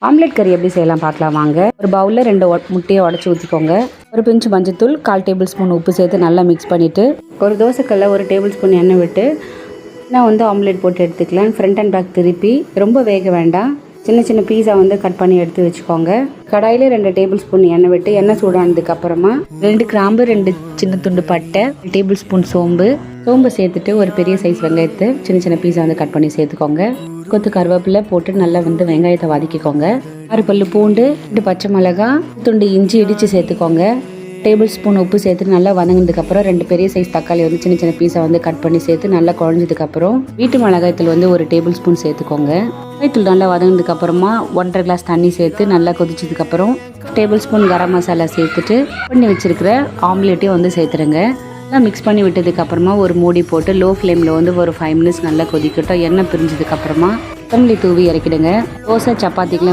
Omelette கறி எப்படி செய்யலாம் பார்க்கலாம் வாங்க. ஒரு பவுலில் 2 முட்டையை உடச்சி ஊற்றிக்கோங்க. ஒரு பிஞ்சு மஞ்சத்தூள், 1/4 டேபிள் ஸ்பூன் உப்பு சேர்த்து நல்லா மிக்ஸ் பண்ணிவிட்டு ஒரு தோசைக்கல்ல 1 டேபிள் ஸ்பூன் எண்ணெய் விட்டு நான் ஆம்லெட் போட்டு எடுத்துக்கலாம். ஃப்ரண்ட் அண்ட் பேக் திருப்பி ரொம்ப வேக வேண்டாம். சின்ன சின்ன பீஸா கட் பண்ணி எடுத்து வச்சுக்கோங்க. கடாயில் 2 டேபிள் ஸ்பூன் எண்ணெய் விட்டு எண்ணெய் சூடானதுக்கு அப்புறமா 2 கிராம்பு, 2 சின்ன துண்டு பட்டை, 1 டேபிள் ஸ்பூன் சோம்பு சேர்த்துட்டு ஒரு பெரிய சைஸ் வெங்காயத்தை சின்ன சின்ன பீஸா கட் பண்ணி சேர்த்துக்கோங்க. கொத்து கருவேப்பிலை போட்டு நல்லா வெங்காயத்தை வதக்கிக்கோங்க. 6 பல்லு பூண்டு, 2 பச்சை மிளகாய், துண்டு இஞ்சி இடித்து சேர்த்துக்கோங்க. டேபிள் ஸ்பூன் உப்பு சேர்த்து நல்லா வதங்கினதுக்கப்புறம் 2 பெரிய சைஸ் தக்காளி சின்ன சின்ன பீஸா கட் பண்ணி சேர்த்து நல்லா குழஞ்சதுக்கப்புறம் வீட்டு மிளகாய்த்தூள் 1 டேபிள் ஸ்பூன் சேர்த்துக்கோங்க. மிளகாய்த்தூள் நல்லா வதங்கினதுக்கப்புறமா 1.5 கிளாஸ் தண்ணி சேர்த்து நல்லா கொதிச்சதுக்கப்புறம் டேபிள் ஸ்பூன் கரம் மசாலா சேர்த்துட்டு பண்ணி வச்சிருக்கிற ஆம்லேட்டையும் சேர்த்துருங்க. நல்லா மிக்ஸ் பண்ணி விட்டதுக்கப்புறமா ஒரு மூடி போட்டு லோ ஃப்ளேமில் ஒரு 5 மினிட்ஸ் நல்லா கொதிக்கட்டும். எண்ணெய் பிரிஞ்சதுக்கப்புறமா கொத்தமல்லி தூவி இறக்கிடுங்க. தோசை சப்பாத்திக்கெலாம்